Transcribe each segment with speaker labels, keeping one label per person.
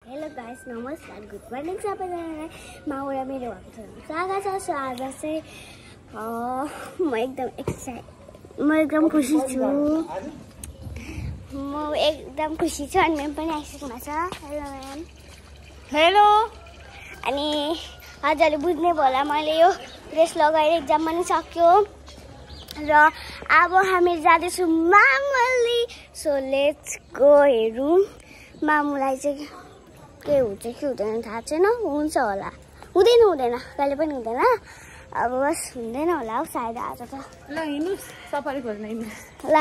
Speaker 1: Hello guys, नमस्कार, good morning सबैजनालाई। माउरा मेरो भएको स्वागत छ। सो आज चाहिँ म एकदम खुसी छु। अनि म्याम पनि आइसक्नु भएको छ। Hello ma'am.
Speaker 2: हेलो।
Speaker 1: अनि हजुरले बुझ्ने भयो होला, मैले यो ड्रेस लगाएर एक्जाम पनि सक्यो र अब हामी जाँदैछौँ मामुली। सो लेट्स गो हेरौँ मामुलाई चाहिँ के हुन्छ कि हुँदैन थाहा छैन। हुन्छ होला, हुँदैन कहिले पनि हुँदैन। अब बस हुँदैन होला हौ सायद आज त।
Speaker 2: ल हिँड्नुस्, सफारी खोज्न हिँड्नुस्।
Speaker 1: ल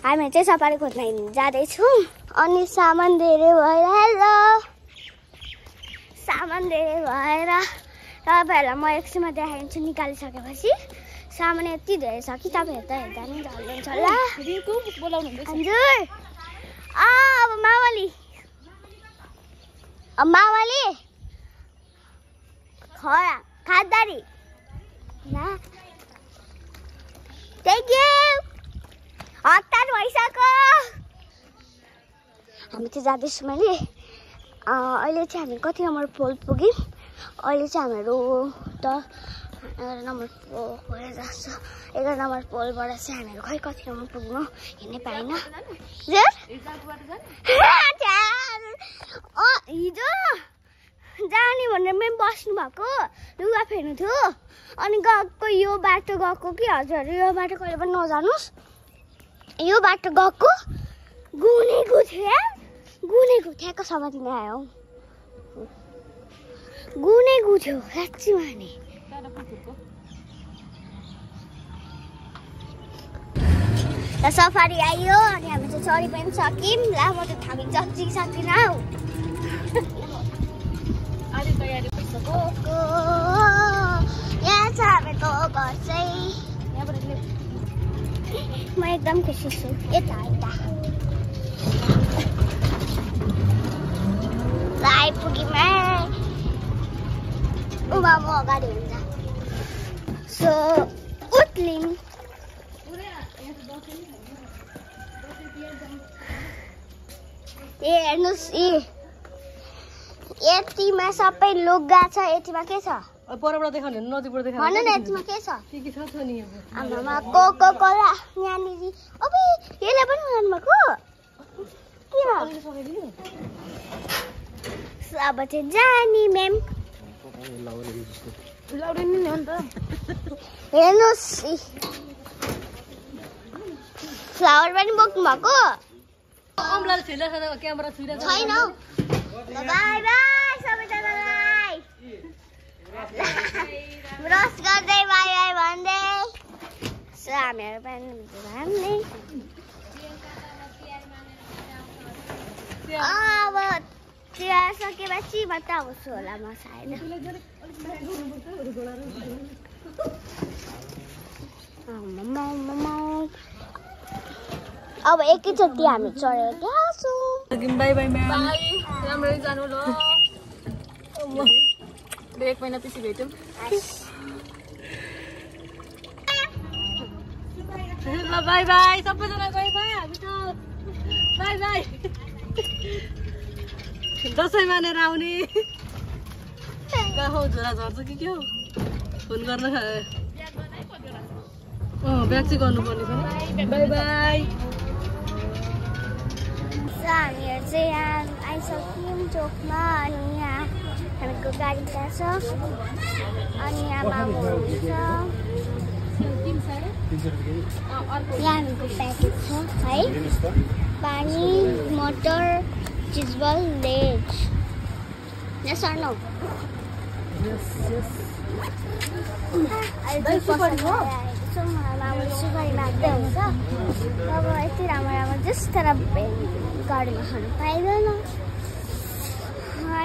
Speaker 1: हामी चाहिँ सफारी खोज्न जाँदैछौँ। अनि सामान धेरै भएर तपाईँहरूलाई म एकछिनमा देखाइदिन्छु। निकालिसकेपछि सामान यति धेरै छ कि तपाईँ हेर्दा नि झल्नुहुन्छ होला। हजुर अब मावली खरा खादारी थ्याङ्क यू। हतार भइसक्यो। हामी चाहिँ जाँदैछौँ। मैले अहिले चाहिँ हामी कति नम्बर पोल पुग्यौँ। अहिले चाहिँ हामीहरू 11 नम्बर पोल जान्छ। 11 नम्बर पोलबाट चाहिँ हामीहरू खै कति नम्बर पुग्नु हिँड्नै पाएन। हिजो जाने भनेर मेम बस्नु भएको, लुगा फेर्नु थियो। अनि गएको यो बाटो गएको कि हजुर, यो बाटो कहिले पनि नजानुहोस्। यो बाटो गएको गुनेको ठ्याक्क समातिन आयो। गुनेको थियो साँच्ची माने। सफारी आयो अनि हामी चाहिँ चढी पनि सक्यौँ। ला म त थामी जति सक्दिनँ हौ। यहाँ छ हामीको घर चाहिँ। म एकदम खुसी छु। यता आइपुग्यौँ। उमा म अगाडि हुन्छ। सो उठ्लिम। हेर्नुहोस् यतिमा सबै लुगा छ। यतिमा के छ?
Speaker 2: परबाट देखाउने नजिकबाट देखाउने।
Speaker 1: भन न यतिमा के छ?
Speaker 2: के छ नि
Speaker 1: आमामा कोको कोला यहाँनिर। अबे यसले पनि उठाउनु भएको के हो? अब चाहिँ जानी म्याम। हेर्नुहोस् फ्लावर पनि बोक्नु भएको छैन। बाई बाई सबैजनालाई। ब्रस गर्दै बाई बाई भन्दै। सो हामीहरू पनि अब तिहार सकेपछि मात्र आउँछु होला म सायद। अब एकैचोटि हामी चढेर त्यहाँ छौँ।
Speaker 2: By by ma'am. राम्ररी जानु ल। 1 महिना पछि भेट्यौँ। ल बाई बाई सबैजना बाई बाई। हामी त बाई बाई। दसैँ मानेर आउने। हौ झोला झर्छ कि के हो? फोन गर्न ब्याग चाहिँ गर्नुपर्ने छ। By by.
Speaker 1: हामीहरू चाहिँ यहाँ आइसक्यौँ चोकमा। अनि यहाँ हामीको गाडी जान्छ। अनि यहाँ मामु हुन्छ। यहाँ हामीको प्याकेज छ है। पानी, मटर, चिजबल, लेज। यहाँ सर्नु मामुले सुपारी माग्दै हुन्छ। अब यति राम्रो जस्ट तर गाडीमा खानु पाइँदैन।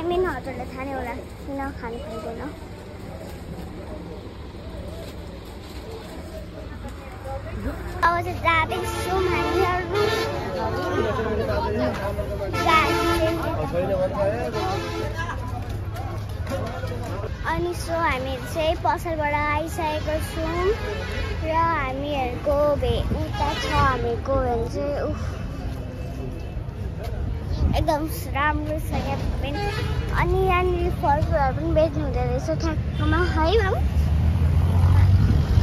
Speaker 1: मेन हजुरलाई थाहा नै होला किन खानु पाइँदैन। अब चाहिँ जाँदैछौँ हामीहरू। अनि सो हामीहरू चाहिँ पसलबाट आइसकेको छौँ र हामीहरूको उता छ हामीको भने चाहिँ एकदम राम्रो छ यहाँ। अनि यहाँनिर फलफुलहरू पनि बेच्नु हुँदो रहेछ ठ्याक्कमा है मामु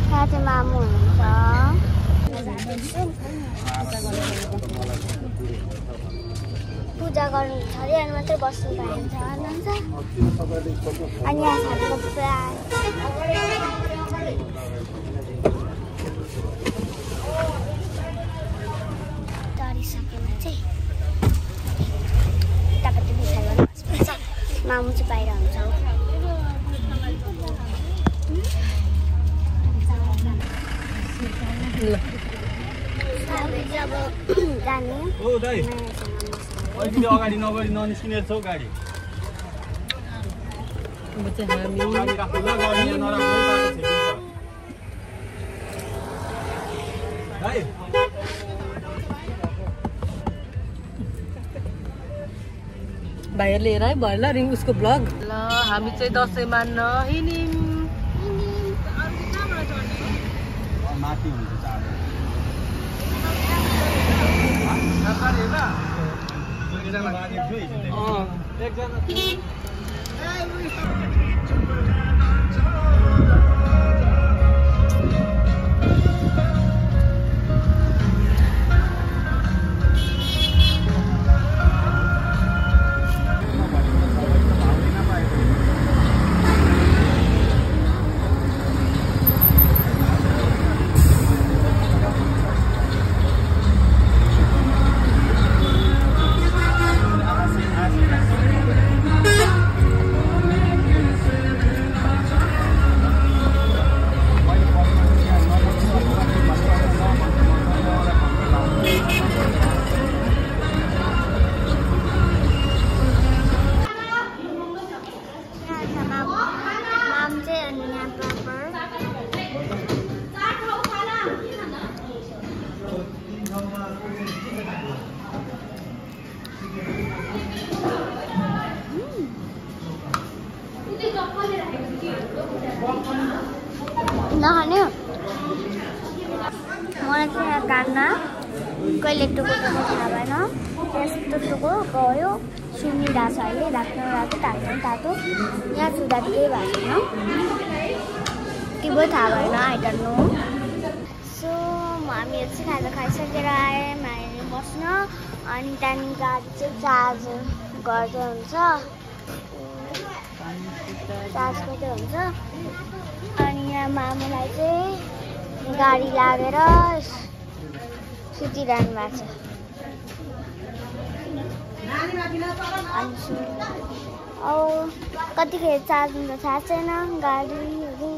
Speaker 1: यहाँ चाहिँ मामु हुनुहुन्छ पूजा गर्नुहुन्छ अरे अनि मात्रै बस्नु पाइन्छ भन्नुहुन्छ अनि यहाँ छानेको प्राय तरिसकेमा चाहिँ यतापट्टि बिसार गर्नु बस्नुपर्छ मामु चाहिँ बाहिर हुन्छ अब जाने
Speaker 3: अगाडि नगरी ननिस्किने छौ गाडी
Speaker 2: भाइहरूले हेर है भयो ल रिङ उसको ब्लग ल हामी चाहिँ दसैँमा नहिँड्यौँ
Speaker 3: माथि हुन्छ
Speaker 1: नखाने मलाई चाहिँ यहाँ कानमा कहिले टुको थाहा भएन यस्तो टुको गयो सुनिरहेको छ अहिले राख्नु तातो यहाँ छुँदा केही भएको छैन के भयो थाहा भएन आई डोन्ट नो सो हामीहरू चाहिँ खाजा खाइसकेर आयौँ हामी बस्न अनि त्यहाँदेखि गाडी चाहिँ चार्ज गर्दै हुन्छ अनि यहाँ मामुलाई चाहिँ गाडी लागेर सुतिरहनु भएको छ अब कतिखेर चार्ज हुन्छ थाहा छैन गाडीहरू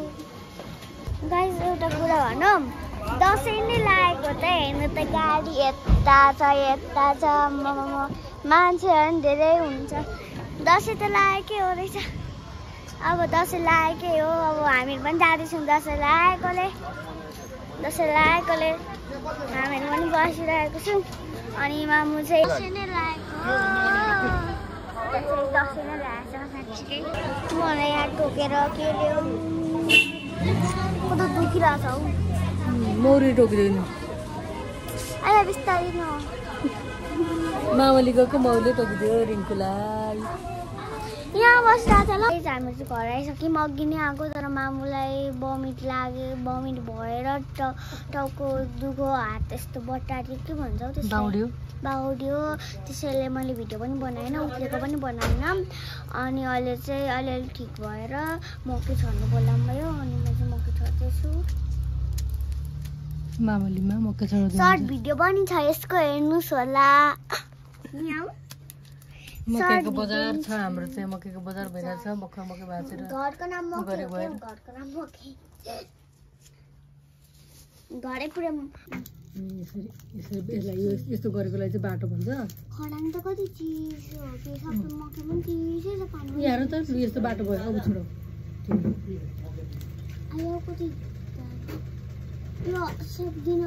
Speaker 1: गाइस एउटा कुरा भनौँ दसैँ नै लागेको त हेर्नु त गाडी यता छ मान्छेहरू पनि धेरै हुन्छ दसैँ त लागेकै हो रहेछ अब दसैँ लागेकै हो अब हामीहरू पनि जाँदैछौँ दसैँ लागेकोले हामीहरू पनि बसिरहेको छौँ अनि मामु चाहिँ दसैँ नै लागेको साँच्चीकै मलाई यहाँ टोकेर के ल्यायो कस्तो दुखिरहेछ हौ
Speaker 2: मौरी टोकिँदैन
Speaker 1: अहिले बिस्तारै न
Speaker 2: मामली गएको मौरीले टोकिदियो रिङ्कुलाई
Speaker 1: यहाँ बसिरहेको छ ल हामी चाहिँ घर आइसक्यौँ अघि नै आएको तर मामुलाई बमिट लाग्यो बमिट भएर टाउको दुखो हात यस्तो बट्टारी के भन्छ हौ त्यस्तो बाउड्यो त्यसैले मैले भिडियो पनि बनाएन उठेको पनि बनाएन अनि अहिले चाहिँ अलिअलि ठिक भएर मकै छर्नु बोलाउनु भयो अनि म चाहिँ मकै छर्दैछु
Speaker 2: मामलीमा मकै छर्दै
Speaker 1: सर्ट भिडियो पनि छ यसको हेर्नुहोस् होला
Speaker 2: मकैको बजार छ हाम्रो चाहिँ मकैको बजार भइरहेछ मकै भाँचेर
Speaker 1: घरको नाम मकै घरै पुरै
Speaker 2: यसलाई यस्तो गरेकोलाई चाहिँ बाटो भन्छ
Speaker 1: खडाङ त कति चिसो हो कि सबै मकै पनि चिसै छ पानी
Speaker 2: यहाँ त यस्तो बाटो भयो अब छोडो
Speaker 1: आयो कति ल सब दिन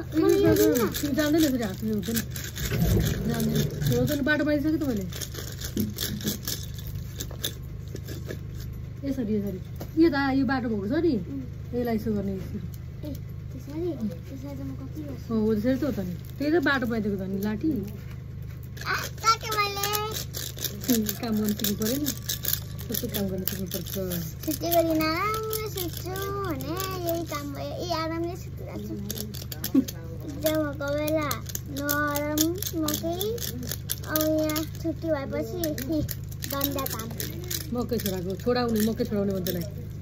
Speaker 2: जान्दैन फेरि हातले हुँदैन जान्दैन बाटो बनाइसक्यो त मैले यसरी यो त यो बाटो भएको छ नि यसलाई यसो गर्ने हो त्यसरी त हो त नि त्यही त बाटो बनाइदिएको त नि लाठी काम गर्नु सिक्नु पऱ्यो नि कस्तो काम गर्न सक्नुपर्छ
Speaker 1: छुट्टी गरी नराम्रो सुत्छु भने यही काम भयो यही आरामले सुतिरहेको जब कोही बेला नरम मकै अब यहाँ छुट्टी भएपछि धन्दा काम
Speaker 2: मकै छोडाउने मकै छोडाउने भन्छ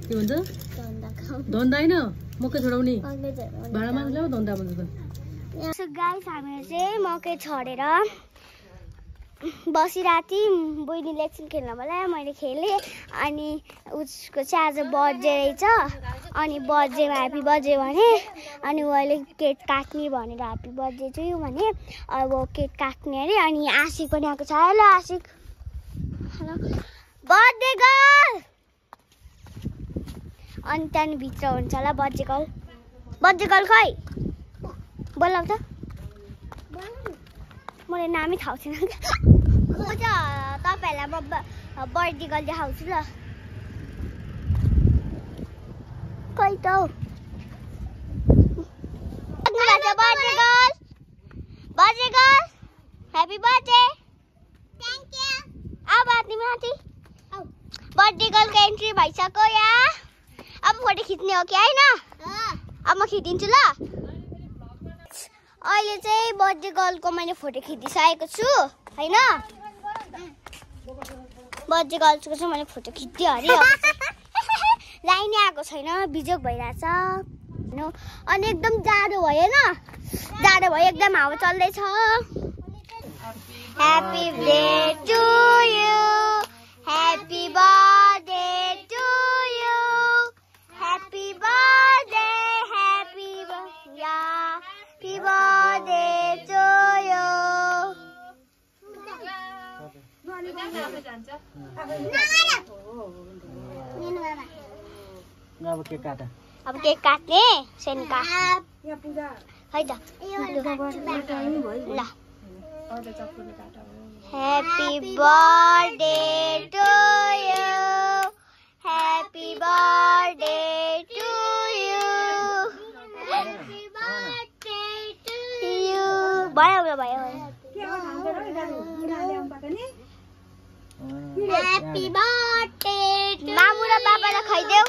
Speaker 2: के भन्छ
Speaker 1: धन्दा काम
Speaker 2: धन्दा होइन मकै छोडाउने
Speaker 1: मकै छोडाउने
Speaker 2: भाडा मान्छ धन्दा भन्छ त
Speaker 1: सो गाइस हामीहरू चाहिँ मकै छरेर बसिरहेको थियौँ बहिनीले एकछिन खेल्न बोलायो मैले खेलेँ अनि उसको चाहिँ आज बर्थडे रहेछ अनि बर्थडेमा ह्याप्पी बर्थडे भने अनि ऊ अहिले केक काट्ने भनेर ह्याप्पी बर्थडे चाहिँ भने अब केक काट्ने अरे अनि आशिक पनि आएको छ हेलो आशिक हेलो बर्थडे गर्ल अनि त्यहाँदेखि भित्र हुन्छ होला बर्थडे गर्ल खै बोलाउ त मलाई नामै थाहा छैन हुन्छ तपाईँहरूलाई म बर्थडे गर्ल देखाउँछु ल खै त हौ birthday girl happy birthday thank you अब आती माथि बर्थडे गर्लको एन्ट्री भइसक्यो यहाँ अब फोटो खिच्ने हो कि होइन अब म खिचिदिन्छु ल अहिले चाहिँ बर्थडे गर्लको मैले फोटो खिचिसकेको छु होइन बर्थडे गर्लको चाहिँ मैले फोटो खिच्दिएँ अरे लाइनै आएको छैन बिजोग भइरहेछ अनि एकदम जाडो भयो होइन जाडो भयो एकदम हावा चल्दैछ happy birthday to you happy birthday to you happy birthday happy birthday to you अब केक काट्ने सेनका है त ल happy birthday to you happy birthday to you happy birthday to you भयो ह्याप्पी बर्थडे मामु र पापालाई खाइदेऊ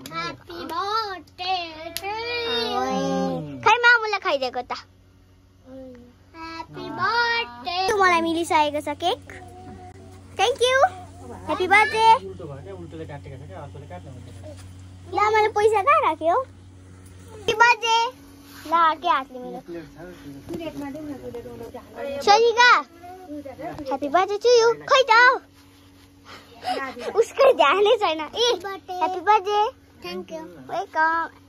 Speaker 1: ह्याप्पी बर्थडे खै मामुलाई खाइदिएको त ह्याप्पी बर्थडे मलाई मिलिसकेको छ cake thank you happy birthday ल मैले पैसा कहाँ राख्यो ह्याप्पी बर्थडे ल के हातले मेरो Sarika happy birthday to you खै त उसको ध्यानै छैन ए happy birthday thank you welcome